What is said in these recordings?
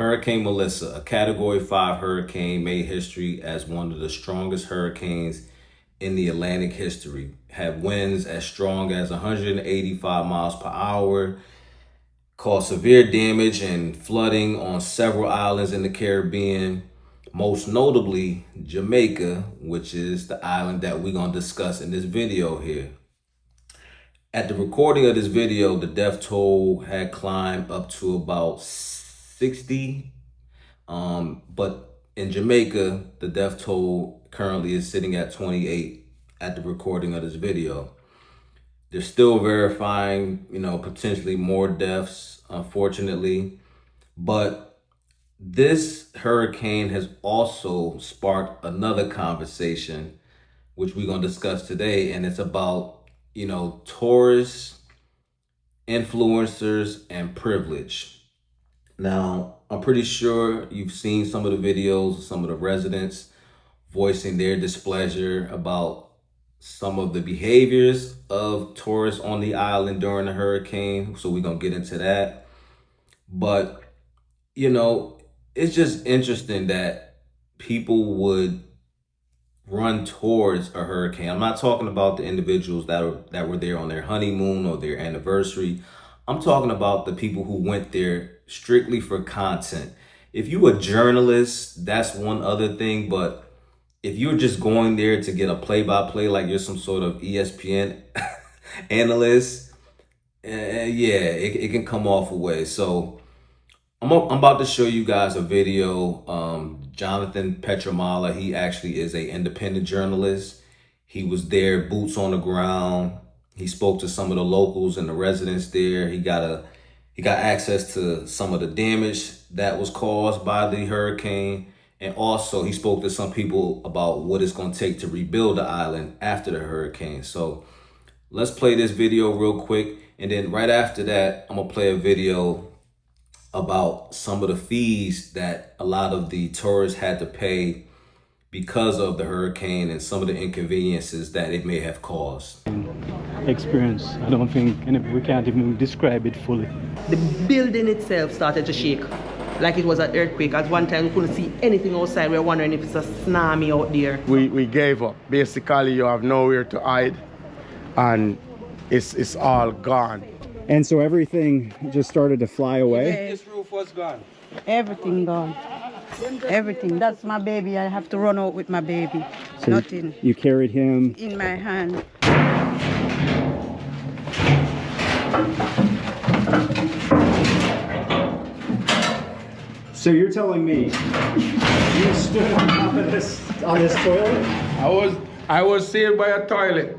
Hurricane Melissa, a Category 5 hurricane, made history as one of the strongest hurricanes in the Atlantic history. Had winds as strong as 185 miles per hour, caused severe damage and flooding on several islands in the Caribbean, most notably Jamaica, which is the island that we're going to discuss in this video here. At the recording of this video, the death toll had climbed up to about 60. But in Jamaica, the death toll currently is sitting at 28 at the recording of this video. They're still verifying, potentially more deaths, unfortunately. But this hurricane has also sparked another conversation, which we're going to discuss today. And it's about, tourists, influencers, and privilege. Now, I'm pretty sure you've seen some of the videos of some of the residents voicing their displeasure about some of the behaviors of tourists on the island during the hurricane. So we're going to get into that. But, it's just interesting that people would run towards a hurricane. I'm not talking about the individuals that were there on their honeymoon or their anniversary. I'm talking about the people who went there strictly for content. If you a journalist, that's one other thing. But if you're just going there to get a play-by-play, like you're some sort of ESPN analyst, it can come off a way. So I'm about to show you guys a video. Jonathan Petramala, he actually is a independent journalist. He was there, boots on the ground. He spoke to some of the locals and the residents there. He got access to some of the damage that was caused by the hurricane. And also he spoke to some people about what it's going to take to rebuild the island after the hurricane. So let's play this video real quick. And then right after that, I'm going to play a video about some of the fees that a lot of the tourists had to pay because of the hurricane and some of the inconveniences that it may have caused. Experience, I don't think, and we can't even describe it fully. The building itself started to shake like it was an earthquake. At one time we couldn't see anything outside. We were wondering if it's a tsunami out there. We gave up. Basically, you have nowhere to hide and it's all gone. And so everything just started to fly away? This roof was gone. Everything gone. Everything. That's my baby. I have to run out with my baby. So nothing. You carried him? In my hand. So you're telling me you stood on top of this toilet? I was saved by a toilet.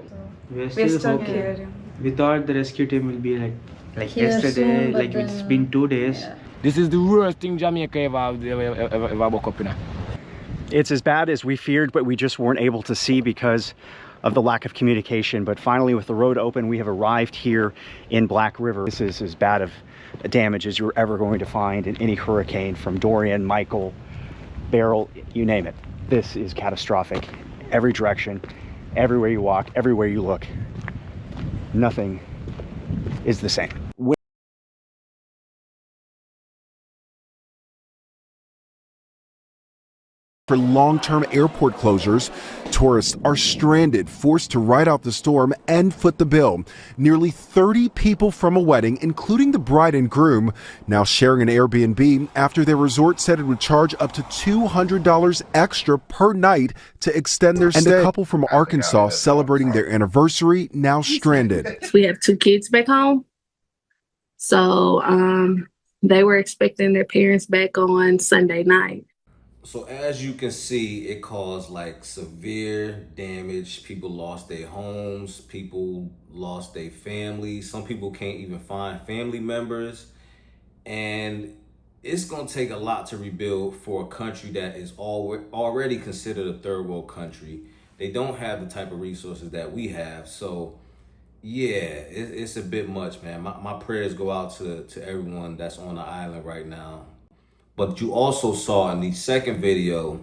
We're still hoping. We thought the rescue team will be like yesterday, like it's been 2 days. Yeah. This is the worst thing Jamaica ever woke up in. It's as bad as we feared, but we just weren't able to see because of the lack of communication. But finally, with the road open, we have arrived here in Black River. This is as bad of damage as you're ever going to find in any hurricane, from Dorian, Michael, Beryl, you name it. This is catastrophic. Every direction, everywhere you walk, everywhere you look. Nothing is the same. For long-term airport closures, tourists are stranded, forced to ride out the storm and foot the bill. Nearly 30 people from a wedding, including the bride and groom, now sharing an Airbnb after their resort said it would charge up to $200 extra per night to extend their stay. And a couple from Arkansas celebrating their anniversary, now stranded. We have 2 kids back home. So they were expecting their parents back on Sunday night. So as you can see, it caused like severe damage. People lost their homes, people lost their families. Some people can't even find family members. And it's gonna take a lot to rebuild for a country that is already considered a third world country. They don't have the type of resources that we have. So yeah, it's a bit much, man. My prayers go out to everyone that's on the island right now. But you also saw in the second video,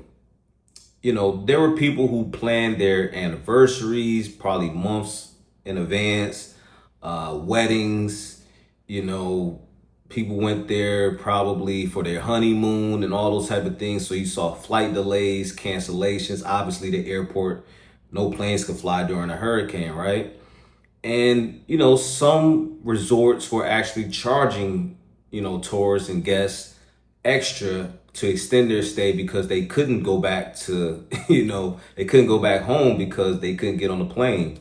there were people who planned their anniversaries probably months in advance, weddings, People went there probably for their honeymoon and all those type of things. So you saw flight delays, cancellations. Obviously, the airport, no planes could fly during a hurricane, right? And, you know, some resorts were actually charging, you know, tourists and guests extra to extend their stay because they couldn't go back to, you know, they couldn't go back home because they couldn't get on the plane.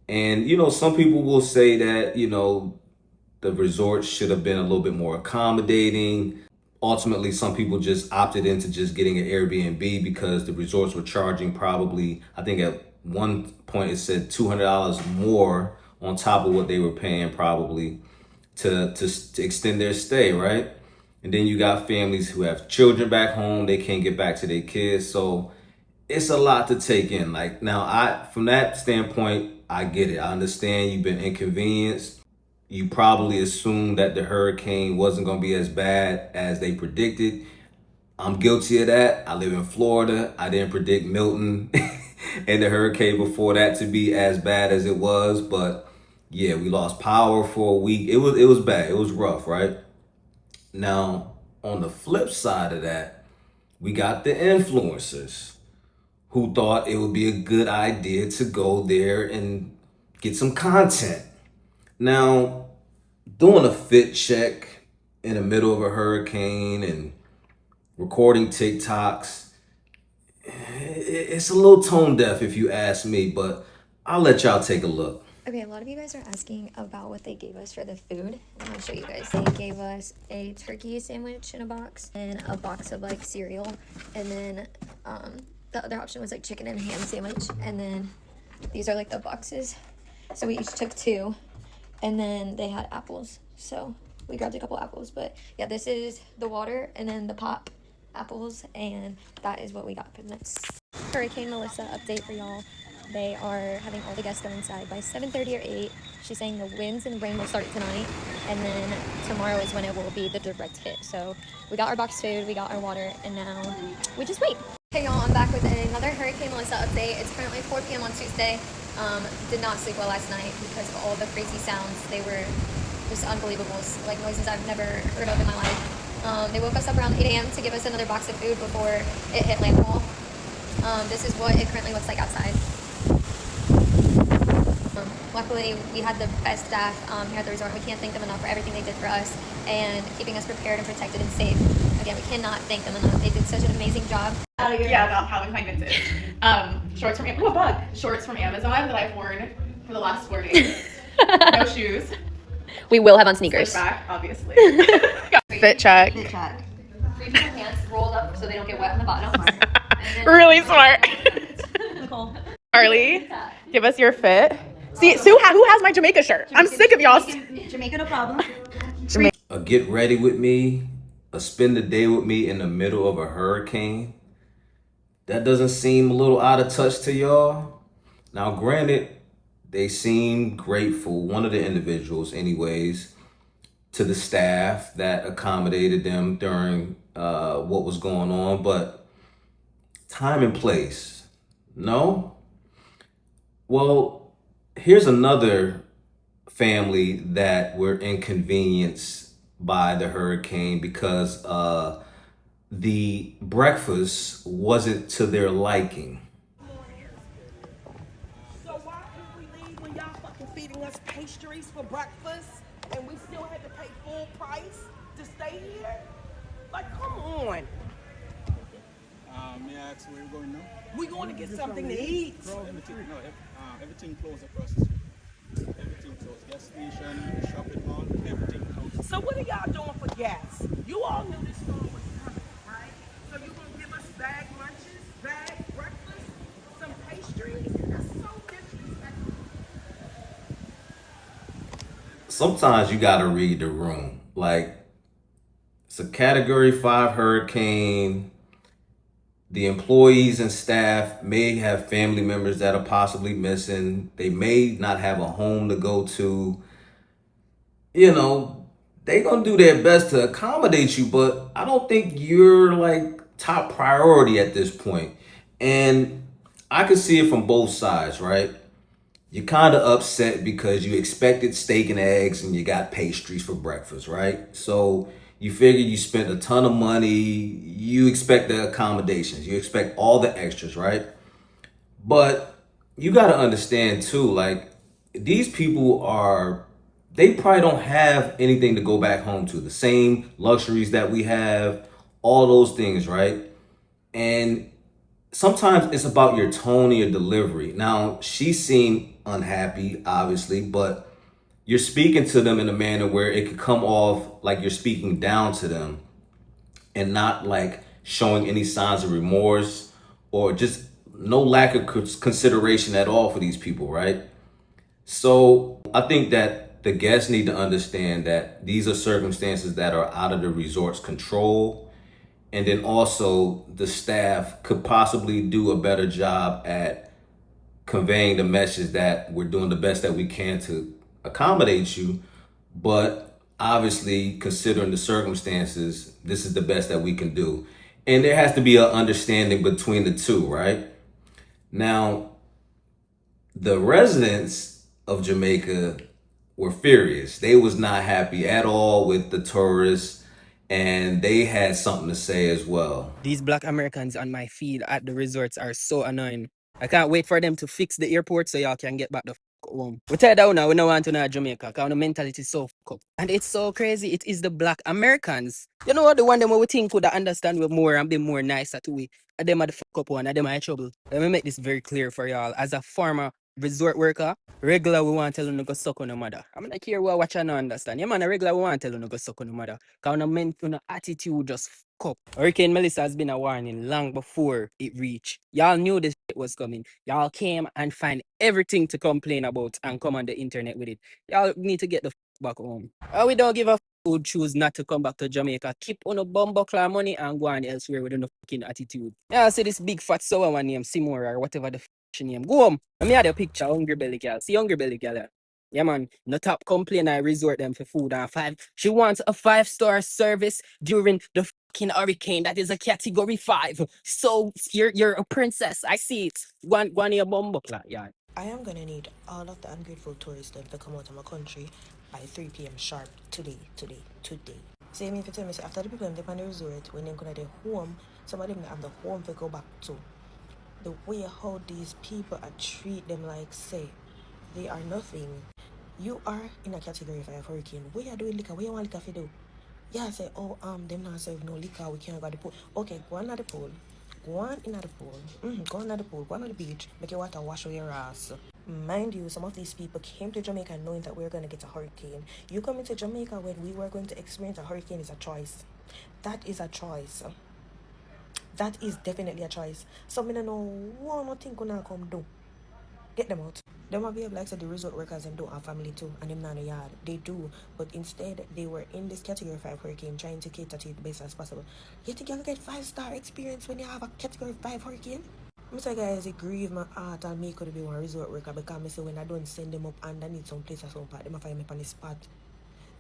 And, you know, some people will say that, you know, the resort should have been a little bit more accommodating. Ultimately, some people just opted into just getting an Airbnb because the resorts were charging probably, I think at one point it said $200 more on top of what they were paying probably to extend their stay, right? And then you got families who have children back home, they can't get back to their kids. So it's a lot to take in. Like now, from that standpoint, I get it. I understand you've been inconvenienced. You probably assumed that the hurricane wasn't going to be as bad as they predicted. I'm guilty of that. I live in Florida. I didn't predict Milton and the hurricane before that to be as bad as it was. But yeah, we lost power for a week. It was bad. It was rough, right? Now, on the flip side of that, we got the influencers who thought it would be a good idea to go there and get some content. Now, doing a fit check in the middle of a hurricane and recording TikToks, it's a little tone deaf if you ask me, but I'll let y'all take a look. Okay, a lot of you guys are asking about what they gave us for the food. I'm gonna show you guys. They gave us a turkey sandwich in a box and a box of like cereal, and then the other option was like chicken and ham sandwich, and then these are like the boxes. So we each took 2, and then they had apples, so we grabbed a couple apples. But yeah, this is the water and then the pop apples, and that is what we got for the next Hurricane Melissa update for y'all. They are having all the guests go inside by 7:30 or 8. She's saying the winds and rain will start tonight, and then tomorrow is when it will be the direct hit. So we got our box food, we got our water, and now we just wait. Hey y'all, I'm back with another Hurricane Melissa update. It's currently 4 p.m. on Tuesday. Did not sleep well last night because of all the crazy sounds. They were just unbelievable, like noises I've never heard of in my life. They woke us up around 8 a.m. to give us another box of food before it hit landfall. This is what it currently looks like outside. Luckily, we had the best staff here at the resort. We can't thank them enough for everything they did for us and keeping us prepared and protected and safe. Again, we cannot thank them enough. They did such an amazing job. Yeah, about Calvin Klein vintage. Shorts from Shorts from Amazon that I've worn for the last 4 days. No shoes. We will have on sneakers. Back, obviously. Fit check. Fit check. 3 pair of pants rolled up so they don't get wet on the bottom. Really smart. Charlie, give us your fit. See, Sue, who has my Jamaica shirt? I'm sick of y'all. Jamaica, no problem. A get ready with me, a spend the day with me in the middle of a hurricane. That doesn't seem a little out of touch to y'all? Now, granted, they seem grateful, one of the individuals anyways, to the staff that accommodated them during what was going on, but time and place, no? Well, here's another family that were inconvenienced by the hurricane because the breakfast wasn't to their liking. So why couldn't we leave when y'all fucking feeding us pastries for breakfast and we still had to pay full price to stay here? Like, come on. May I ask where you're going now? We going to get something to eat. Everything closed across the street. Everything closed. Gas station, shopping mall, everything closed. So what are y'all doing for gas? You all knew this storm was coming, right? So you gonna give us bag lunches, bag breakfast, some pastries? That's so disrespectful. Sometimes you gotta read the room. Like, it's a Category 5 hurricane. The employees and staff may have family members that are possibly missing. They may not have a home to go to. You know, they're gonna do their best to accommodate you, but I don't think you're like top priority at this point. And I can see it from both sides, right? you're kind of upset because you expected steak and eggs and you got pastries for breakfast, right? So you figure you spent a ton of money, you expect the accommodations, you expect all the extras, right? But you got to understand too, like, these people they probably don't have anything to go back home to. The same luxuries that we have, all those things, right? And sometimes it's about your tone and your delivery. Now, she seemed unhappy, obviously, but you're speaking to them in a manner where it could come off like you're speaking down to them and not like showing any signs of remorse or just no lack of consideration at all for these people, right? So I think that the guests need to understand that these are circumstances that are out of the resort's control. And then also the staff could possibly do a better job at conveying the message that we're doing the best that we can to accommodate you. But obviously, considering the circumstances, this is the best that we can do. And there has to be an understanding between the two, right? Now, the residents of Jamaica were furious. They was not happy at all with the tourists, and they had something to say as well. These black Americans on my feed at the resorts are so annoying. I can't wait for them to fix the airport so y'all can get back the home. We tell you that now, we don't want to know Jamaica because the mentality is so fucked up. And it's so crazy. It is the black Americans. You know what, the one them we think could understand we more and be more nicer to we. And them are the fuck up one, and them are in trouble. Let me make this very clear for y'all. As a former resort worker, regular we want to tell you to go suck on the mother. I'm not here what watch and not understand. Yeah man, a regular we want to tell you to go suck on the mother. Because the attitude just fuck up. Hurricane Melissa has been a warning long before it reached. Y'all knew this shit was coming. Y'all came and find everything to complain about and come on the internet with it. Y'all need to get the back home. We don't give a who choose not to come back to Jamaica. Keep on a bumbuckler money and go on elsewhere with no fucking attitude. Yeah, I see this big fat sour one named Seymour or whatever the name. Go home. Let me add a picture, hungry belly girl. See hungry belly girl. Yeah man, no top complain I resort them for food and five. She wants a 5-star service during the fucking hurricane. That is a category 5. So you're a princess. I see it. One your bumbuckler, yeah. I am gonna need all of the ungrateful tourists to come out of my country by 3 p.m. sharp today. So you mean if you tell me, so after the people them on the resort, when they go to their home, some of them have the home to go back to. The way how these people are treat them like say they are nothing. You are in a category 5 hurricane. What you doing liquor? What you want liquor to do? Yeah, say, oh, them not serve no liquor, we can't go to the pool. Okay, go on to the pool. Go on in the pool. Go on to the pool. Go on to the beach. Make your water wash away your ass. Mind you, some of these people came to Jamaica knowing that we were going to get a hurricane. You coming to Jamaica when we were going to experience a hurricane is a choice. That is a choice. That is definitely a choice. So I don't know one more thing gonna come do. Get them out. Them might be like said the resort workers and don't have family too, and them not in the yard. They do, but instead they were in this category 5 hurricane trying to cater to it the best as possible. You think you can get 5-star experience when you have a category 5 hurricane? I'm sorry guys, it grieve my heart and me could be one resort worker because I say when I don't send them up and I need some place or some part, them find me on the spot.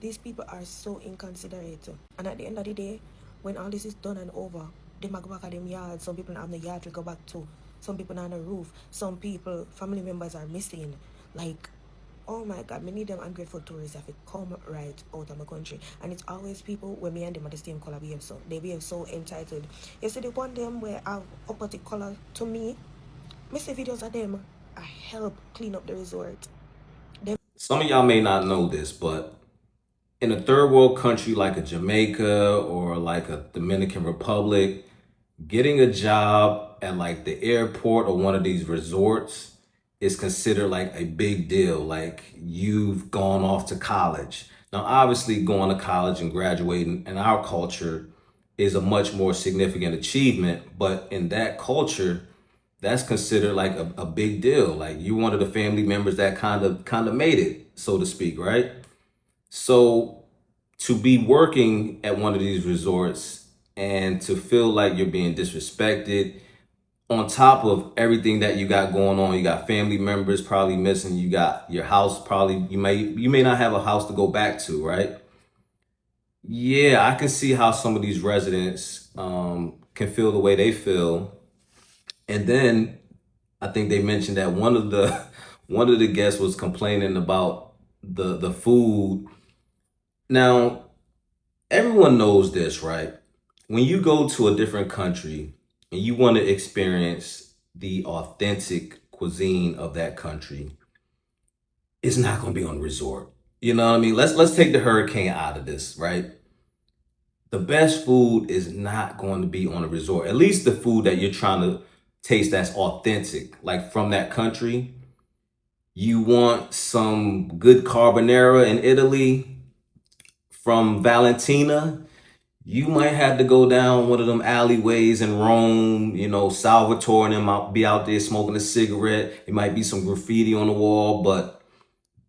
These people are so inconsiderate. And at the end of the day, when all this is done and over, they might go back at them yard. Some people have the yard to go back to. Some people on the roof. Some people, family members are missing. Like, oh my God, many of them ungrateful tourists have to come right out of my country. And it's always people where me and them are the same color behave so. They behave so entitled. You see the one them where I have opposite color to me, I see videos of them. I help clean up the resort. Some of y'all may not know this, but in a third world country like a Jamaica or like a Dominican Republic, getting a job at like the airport or one of these resorts is considered like a big deal. Like you've gone off to college. Now, obviously going to college and graduating in our culture is a much more significant achievement. But in that culture, that's considered like a big deal. Like you one of the family members that kind of made it, so to speak, right? So to be working at one of these resorts and to feel like you're being disrespected on top of everything that you got going on, you got family members probably missing, you got your house probably, you may not have a house to go back to, right? Yeah, I can see how some of these residents can feel the way they feel. And then I think they mentioned that one of one of the guests was complaining about the food. Now, everyone knows this, right? When you go to a different country and you want to experience the authentic cuisine of that country, it's not going to be on the resort. You know what I mean? Let's take the hurricane out of this, right? The best food is not going to be on a resort. At least the food that you're trying to taste that's authentic, like from that country. You want some good carbonara in Italy from Valentina, you might have to go down one of them alleyways in Rome. You know, Salvatore and them might be out there smoking a cigarette. It might be some graffiti on the wall, but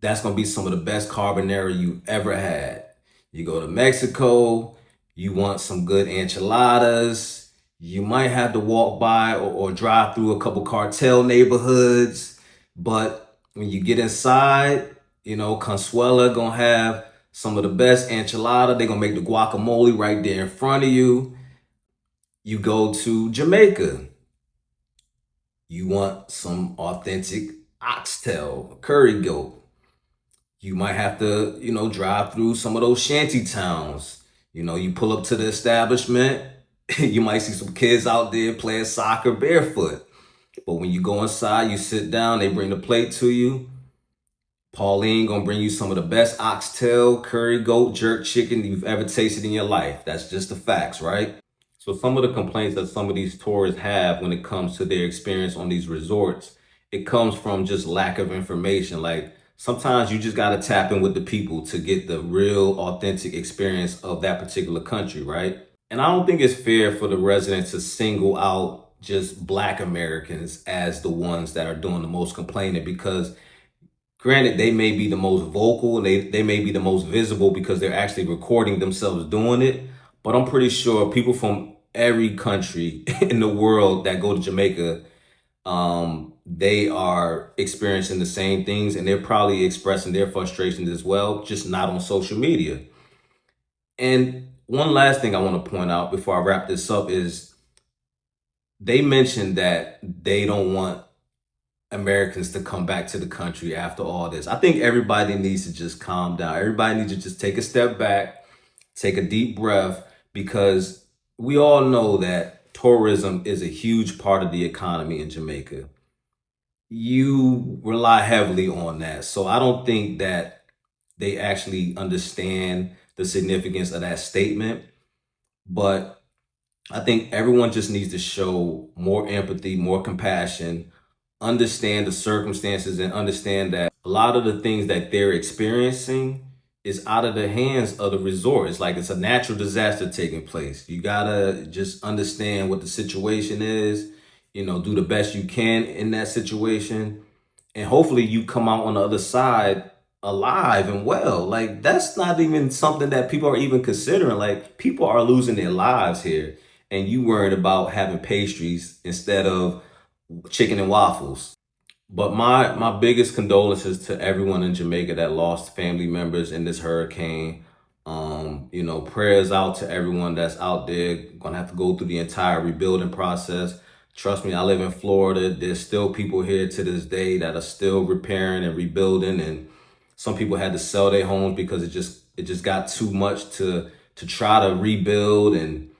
that's going to be some of the best carbonara you ever had. You go to Mexico, you want some good enchiladas. You might have to walk by or drive through a couple cartel neighborhoods. But when you get inside, you know, Consuela going to have some of the best enchilada. They're going to make the guacamole right there in front of you. You go to Jamaica. You want some authentic oxtail, curry goat. You might have to, you know, drive through some of those shanty towns. You know, you pull up to the establishment, you might see some kids out there playing soccer barefoot. But when you go inside, you sit down, they bring the plate to you. Pauline gonna bring you some of the best oxtail, curry goat, jerk chicken you've ever tasted in your life. That's just the facts, right? So some of the complaints that some of these tourists have when it comes to their experience on these resorts, it comes from just lack of information. Like sometimes you just gotta tap in with the people to get the real authentic experience of that particular country, right? And I don't think it's fair for the residents to single out just Black Americans as the ones that are doing the most complaining, because granted, they may be the most vocal and they may be the most visible because they're actually recording themselves doing it. But I'm pretty sure people from every country in the world that go to Jamaica, they are experiencing the same things and they're probably expressing their frustrations as well, just not on social media. And one last thing I want to point out before I wrap this up is they mentioned that they don't want Americans to come back to the country after all this. I think everybody needs to just calm down. Everybody needs to just take a step back, take a deep breath, because we all know that tourism is a huge part of the economy in Jamaica. You rely heavily on that. So I don't think that they actually understand the significance of that statement. But I think everyone just needs to show more empathy, more compassion, understand the circumstances, and understand that a lot of the things that they're experiencing is out of the hands of the resort. It's like it's a natural disaster taking place. You gotta just understand what the situation is, you know, do the best you can in that situation. And hopefully you come out on the other side alive and well. Like that's not even something that people are even considering. Like people are losing their lives here and you worried about having pastries instead of chicken and waffles. But my biggest condolences to everyone in Jamaica that lost family members in this hurricane. You know, prayers out to everyone that's out there gonna have to go through the entire rebuilding process. Trust me, I live in Florida. There's still people here to this day that are still repairing and rebuilding, and some people had to sell their homes because it just got too much to try to rebuild. And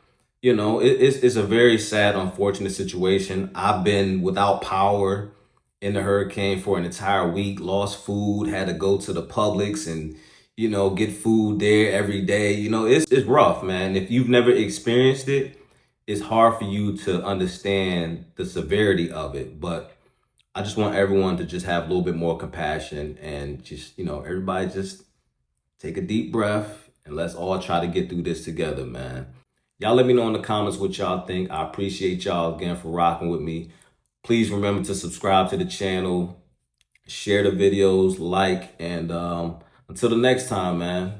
you know, it's a very sad, unfortunate situation. I've been without power in the hurricane for an entire week, lost food, had to go to the Publix and, you know, get food there every day. You know, it's rough, man. If you've never experienced it, it's hard for you to understand the severity of it. But I just want everyone to just have a little bit more compassion and just, you know, everybody just take a deep breath and let's all try to get through this together, man. Y'all let me know in the comments what y'all think. I appreciate y'all again for rocking with me. Please remember to subscribe to the channel, share the videos, like, and until the next time, man.